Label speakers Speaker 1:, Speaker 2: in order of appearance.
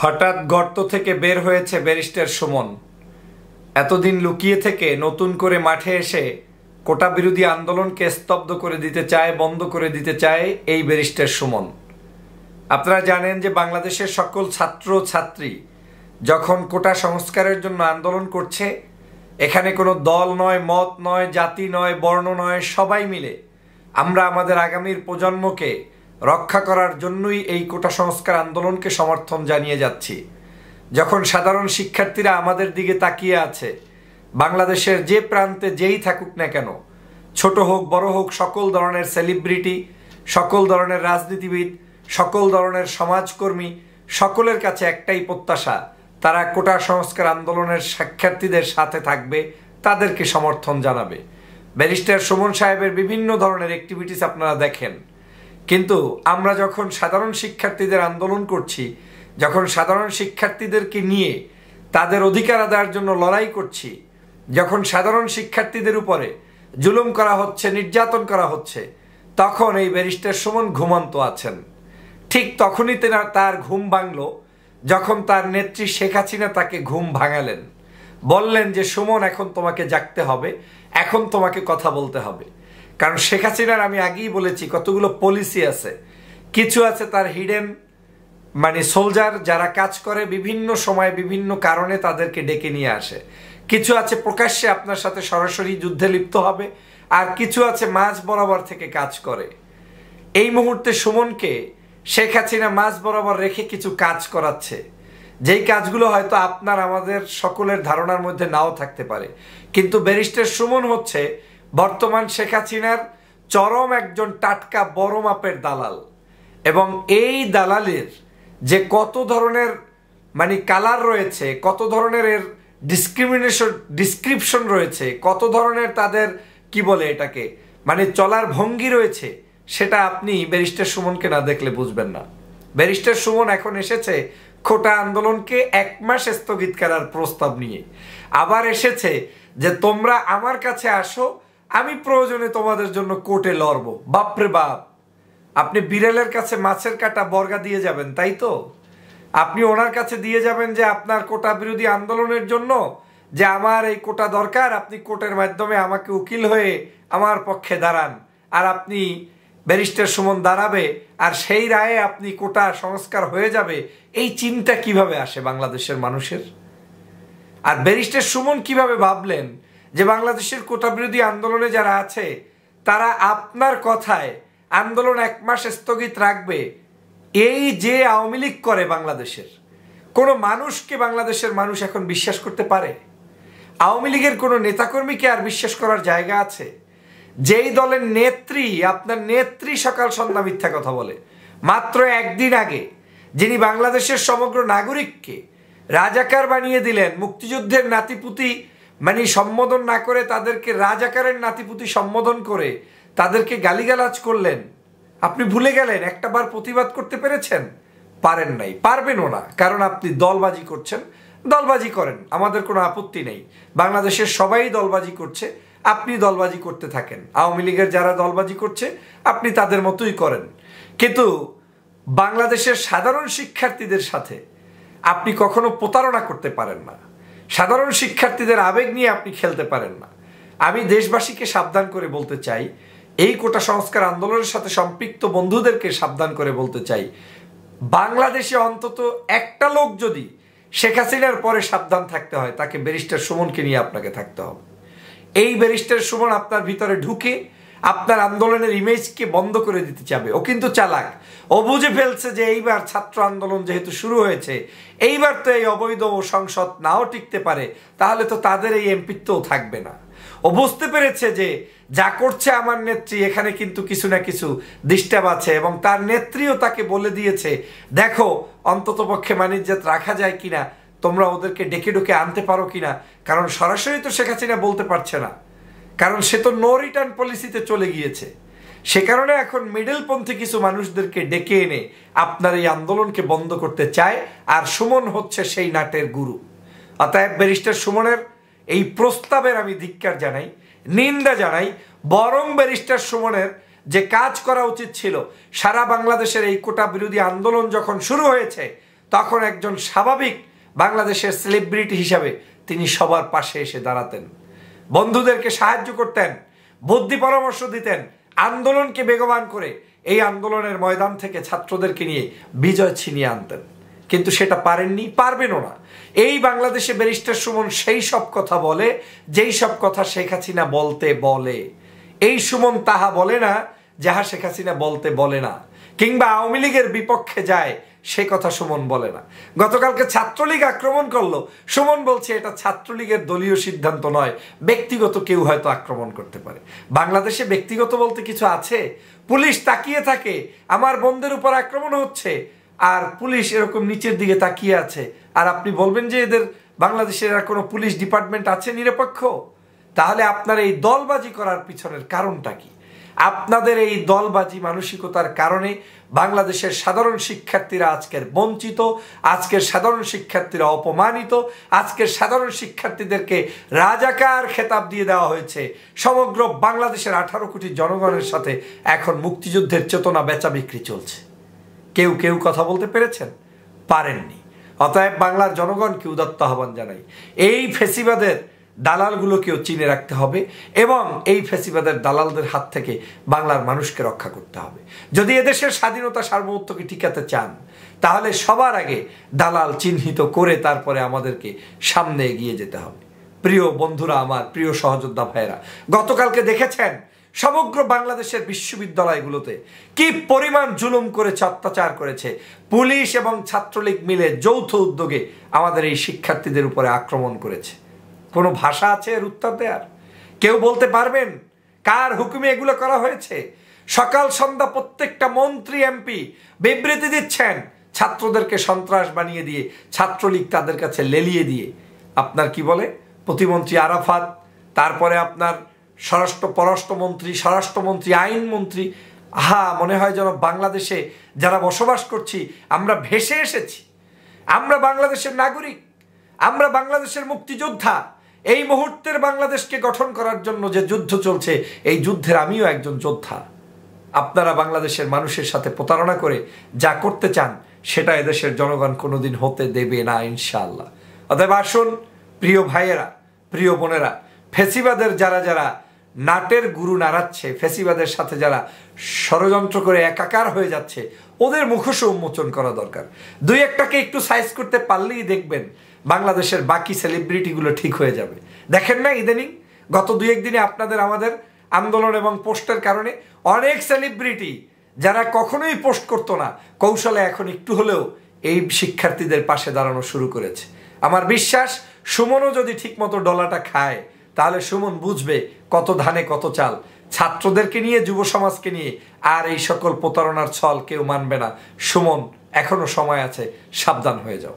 Speaker 1: হঠাৎ গর্ত থেকে বের হয়েছে ব্যারিস্টার সুমন। এতদিন লুকিয়ে থেকে নতুন করে মাঠে এসে কোটা বিরোধী আন্দোলনকে স্তব্ধ করে দিতে চায়, বন্ধ করে দিতে চায় এই ব্যারিস্টার সুমন। আপনারা জানেন যে বাংলাদেশের সকল ছাত্র ছাত্রী যখন কোটা সংস্কারের জন্য আন্দোলন করছে, এখানে কোনো দল নয়, মত নয়, জাতি নয়, বর্ণ নয়, সবাই মিলে আমরা আমাদের আগামীর প্রজন্মকে রক্ষা করার জন্যই এই কোটা সংস্কার আন্দোলনকে সমর্থন জানিয়ে যাচ্ছি। যখন সাধারণ শিক্ষার্থীরা আমাদের দিকে তাকিয়ে আছে, বাংলাদেশের যে প্রান্তে যেই থাকুক না কেন, ছোট হোক বড় হোক, সকল ধরনের সেলিব্রিটি, সকল ধরনের রাজনীতিবিদ, সকল ধরনের সমাজকর্মী, সকলের কাছে একটাই প্রত্যাশা, তারা কোটা সংস্কার আন্দোলনের শিক্ষার্থীদের সাথে থাকবে, তাদেরকে সমর্থন জানাবে। ব্যারিস্টার সুমন সাহেবের বিভিন্ন ধরনের অ্যাক্টিভিটিস আপনারা দেখেন, কিন্তু আমরা যখন সাধারণ শিক্ষার্থীদের আন্দোলন করছি, যখন সাধারণ শিক্ষার্থীদেরকে নিয়ে তাদের অধিকার আদায়ের জন্য লড়াই করছি, যখন সাধারণ শিক্ষার্থীদের উপরে জুলুম করা হচ্ছে, নির্যাতন করা হচ্ছে, তখন এই ব্যারিস্টার সুমন ঘুমন্ত আছেন। ঠিক তখনই তার ঘুম ভাঙল যখন তার নেত্রী শেখ হাসিনা তাকে ঘুম ভাঙালেন, বললেন যে সুমন, এখন তোমাকে জাগতে হবে, এখন তোমাকে কথা বলতে হবে। কারণ শেখ হাসিনার, আমি আগেই বলেছি, কতগুলো পলিসি আছে। কিছু আছে তার হিডেন সোলজার, যারা কাজ করে বিভিন্ন সময় বিভিন্ন কারণে তাদেরকে ডেকে নিয়ে আসে। কিছু আছে প্রকাশ্যে আপনার সাথে সরাসরি যুদ্ধে লিপ্ত হবে, আর কিছু আছে মাঝ বরাবর থেকে কাজ করে। এই মুহূর্তে সুমনকে শেখ হাসিনা মাঝ বরাবর রেখে কিছু কাজ করাচ্ছে, যেই কাজগুলো হয়তো আপনার আমাদের সকলের ধারণার মধ্যে নাও থাকতে পারে। কিন্তু ব্যারিস্টার সুমন হচ্ছে বর্তমান শেখ হাসিনার চরম একজন টাটকা বড় মাপের দালাল। এবং এই দালালের যে কত ধরনের কালার রয়েছে, কত ধরনের এর ডিসক্রিপশন রয়েছে, কত ধরনের তাদের কি বলে এটাকে চলার ভঙ্গি রয়েছে, সেটা আপনি ব্যারিস্টার সুমনকে না দেখলে বুঝবেন না। ব্যারিস্টার সুমন এখন এসেছে কোটা আন্দোলনকে 1 মাস স্থগিত করার প্রস্তাব নিয়ে। আবার এসেছে যে তোমরা আমার কাছে আসো, আমি প্রয়োজনে তোমাদের জন্য কোর্টে লড়বো। বাপরে বাপ, আপনি বিড়ালের কাছে মাছের কাটা বর্গা দিয়ে যাবেন, তাই তো? আপনি ওনার কাছে দিয়ে যাবেন যে আপনার কোটা বিরোধী আন্দোলনের জন্য যে আমার এই কোটা দরকার, আপনি কোর্টের মাধ্যমে আমাকে উকিল হয়ে আমার পক্ষে দাঁড়ান, আর আপনি ব্যারিস্টার সুমন দাঁড়াবে, আর সেই রায়ে আপনি কোটা সংস্কার হয়ে যাবে। এই চিন্তা কিভাবে আসে বাংলাদেশের মানুষের? আর ব্যারিস্টার সুমন কিভাবে ভাবলেন যে বাংলাদেশের কোটা বিরোধী আন্দোলনে যারা আছে তারা আপনার কথায় আন্দোলন 1 মাস স্থগিত রাখবে? এই যে আওয়ামী লীগ করে বাংলাদেশের কোনো মানুষকে বাংলাদেশের মানুষ এখন বিশ্বাস করতে পারে? আওয়ামী লীগের কোনো নেতাকর্মীকে আর বিশ্বাস করার জায়গা আছে? যেই দলের নেত্রী, আপনার নেত্রী সকাল সন্ধ্যা মিথ্যা কথা বলে, মাত্র 1 দিন আগে যিনি বাংলাদেশের সমগ্র নাগরিককে রাজাকার বানিয়ে দিলেন, মুক্তিযুদ্ধের নাতিপুতি সম্বোধন না করে তাদেরকে রাজাকারের নাতিপুতি সম্বোধন করে তাদেরকে গালিগালাজ করলেন, আপনি ভুলে গেলেন? একটা বার প্রতিবাদ করতে পেরেছেন? পারেন নাই, পারবেনও না, কারণ আপনি দলবাজি করছেন। দলবাজি করেন, আমাদের কোনো আপত্তি নেই। বাংলাদেশের সবাই দলবাজি করছে, আপনি দলবাজি করতে থাকেন। আওয়ামী লীগের যারা দলবাজি করছে আপনি তাদের মতোই করেন। কিন্তু বাংলাদেশের সাধারণ শিক্ষার্থীদের সাথে আপনি কখনো প্রতারণা করতে পারেন না। সাধারণ শিক্ষার্থীদের আবেগ নিয়ে আপনি খেলতে পারেন না। আমি দেশবাসীকে সাবধান করে বলতে চাই, এই কোটা সংস্কার আন্দোলনের সাথে সম্পৃক্ত বন্ধুদেরকে সাবধান করে বলতে চাই, বাংলাদেশে অন্তত একটা লোক যদি শেখ হাসিনার পরে সাবধান থাকতে হয়, তাকে ব্যারিস্টার সুমনকে নিয়ে আপনাকে থাকতে হবে। এই ব্যারিস্টার সুমন আপনার ভিতরে ঢুকে আপনার আন্দোলনের ইমেজকে বন্ধ করে দিতে চাবে। ও কিন্তু চালাক, ও বুঝে ফেলছে যে এইবার ছাত্র আন্দোলন যেহেতু শুরু হয়েছে, এইবার তো এই অবৈধ সংসদ নাও টিকতে পারে, তাহলে তো তাদের এই এমপিত্বও থাকবে না। ও বুঝতে পেরেছে যে যা করছে আমার নেত্রী, এখানে কিন্তু কিছু না কিছু ডিস্টার্ব আছে, এবং তার নেত্রীও তাকে বলে দিয়েছে, দেখো অন্তত পক্ষে মানিজ্জাত রাখা যায় কিনা, তোমরা ওদেরকে ডেকে ডেকে আনতে পারো কিনা। কারণ সরাসরি তো শেখ হাসিনা বলতে পারছে না, কারণ সে তো নো রিটার্ন পলিসিতে চলে গিয়েছে। সে কারণে এখন মিডলপন্থী কিছু মানুষদেরকে ডেকে এনে আপনার এই আন্দোলনকে বন্ধ করতে চায়, আর সুমন হচ্ছে সেই নাটের গুরু। অতএব ব্যারিস্টার সুমনের এই প্রস্তাবের আমি ধিক্কার জানাই, নিন্দা জানাই। বরং ব্যারিস্টার সুমনের যে কাজ করা উচিত ছিল, সারা বাংলাদেশের এই কোটা বিরোধী আন্দোলন যখন শুরু হয়েছে তখন একজন স্বাভাবিক বাংলাদেশের সেলিব্রিটি হিসাবে তিনি সবার পাশে এসে দাঁড়াতেন, বন্ধুদেরকে সাহায্য করতেন, বুদ্ধি পরামর্শ দিতেন, আন্দোলনকে বেগবান করে এই আন্দোলনের ময়দান থেকে ছাত্রদেরকে নিয়ে বিজয় ছিনিয়ে আনতেন। কিন্তু সেটা পারেননি, পারবেনও না। এই বাংলাদেশে ব্যারিস্টার সুমন সেই সব কথা বলে যেই সব কথা শেখ হাসিনা বলতে বলে। এই সুমন তাহা বলে না যাহা শেখ হাসিনা বলতে বলে না, কিংবা আওয়ামী লীগের বিপক্ষে যায় সে কথা সুমন বলে না। গতকালকে ছাত্রলীগ আক্রমণ করলো, সুমন বলছে এটা ছাত্রলীগের দলীয় সিদ্ধান্ত নয়, ব্যক্তিগত কেউ হয়তো আক্রমণ করতে পারে। বাংলাদেশে ব্যক্তিগত বলতে কিছু আছে? পুলিশ তাকিয়ে থাকে আমার বন্ধের উপর আক্রমণ হচ্ছে, আর পুলিশ এরকম নিচের দিকে তাকিয়ে আছে, আর আপনি বলবেন যে এদের বাংলাদেশের আর কোনো পুলিশ ডিপার্টমেন্ট আছে নিরপেক্ষ? তাহলে আপনার এই দলবাজি করার পিছনের কারণটা কি? আপনাদের এই দলবাজি মানসিকতার কারণে বাংলাদেশের সাধারণ শিক্ষার্থীরা আজকের বঞ্চিত, আজকের সাধারণ শিক্ষার্থীরা অপমানিত, আজকের সাধারণ শিক্ষার্থীদেরকে রাজাকার খেতাব দিয়ে দেওয়া হয়েছে। সমগ্র বাংলাদেশের 18 কোটি জনগণের সাথে এখন মুক্তিযুদ্ধের চেতনা বেচা বিক্রি চলছে। কেউ কেউ কথা বলতে পেরেছেন? পারেননি। অতএব বাংলার জনগণকে উদাত্ত আহ্বান জানাই, এই ফেসিবাদের দালালগুলোকেও চিনে রাখতে হবে এবং এই ফেসিবাদের দালালদের হাত থেকে বাংলার মানুষকে রক্ষা করতে হবে। যদি এদেশের স্বাধীনতা সার্বভৌমত্বকে টিকাতে চান, তাহলে সবার আগে দালাল চিহ্নিত করে তারপরে আমাদেরকে সামনে এগিয়ে যেতে হবে। প্রিয় বন্ধুরা, আমার প্রিয় সহযোদ্ধা ভাইয়েরা, গতকালকে দেখেছেন সমগ্র বাংলাদেশের বিশ্ববিদ্যালয়গুলোতে কি পরিমাণ জুলুম করেছে, অত্যাচার করেছে। পুলিশ এবং ছাত্রলীগ মিলে যৌথ উদ্যোগে আমাদের এই শিক্ষার্থীদের উপরে আক্রমণ করেছে। কোনো ভাষা আছে এর উত্তর দেওয়ার? কেউ বলতে পারবেন কার হুকুমে এগুলো করা হয়েছে? সকাল সন্ধ্যা প্রত্যেকটা মন্ত্রী এমপি বিবৃতি দিচ্ছেন ছাত্রদেরকে সন্ত্রাস বানিয়ে দিয়ে, ছাত্রলীগ তাদের কাছে লেলিয়ে দিয়ে। আপনার কি বলে প্রতিমন্ত্রী আরাফাত, তারপরে আপনার পররাষ্ট্রমন্ত্রী, স্বরাষ্ট্রমন্ত্রী, আইনমন্ত্রী, মনে হয় যেন বাংলাদেশে যারা বসবাস করছি আমরা ভেসে এসেছি। আমরা বাংলাদেশের নাগরিক, আমরা বাংলাদেশের মুক্তিযোদ্ধা। এই মুহূর্তের বাংলাদেশকে গঠন করার জন্য যে যুদ্ধ চলছে, এই যুদ্ধের আমিও একজন যোদ্ধা। আপনারা বাংলাদেশের মানুষের সাথে প্রতারণা করে যা করতে চান সেটা এদেশের জনগণ কোনোদিন হতে দেবে না, ইনশাআল্লাহ। অতএব আসুন প্রিয় ভাইয়েরা, প্রিয় বোনেরা, ফেসিবাদের যারা যারা নাটের গুরু নাড়াচ্ছে, ফেসিবাদের সাথে যারা ষড়যন্ত্র করে একাকার হয়ে যাচ্ছে, ওদের মুখোশ উন্মোচন করা দরকার। দুই একটাকে একটু সাইজ করতে পারলেই দেখবেন বাংলাদেশের বাকি সেলিব্রিটিগুলো ঠিক হয়ে যাবে। দেখেন না ইদানিং গত 2-1 দিনে আপনাদের আমাদের আন্দোলন এবং পোস্টের কারণে অনেক সেলিব্রিটি যারা কখনোই পোস্ট করতো না, কৌশলে এখন একটু হলেও এই শিক্ষার্থীদের পাশে দাঁড়ানো শুরু করেছে। আমার বিশ্বাস সুমনও যদি ঠিকমতো ডলাটা খায়, তাহলে সুমন বুঝবে কত ধানে কত চাল। ছাত্রদেরকে নিয়ে, যুব সমাজকে নিয়ে আর এই সকল প্রতারণার ছল কেউ মানবে না। সুমন, এখনো সময় আছে, সাবধান হয়ে যাও।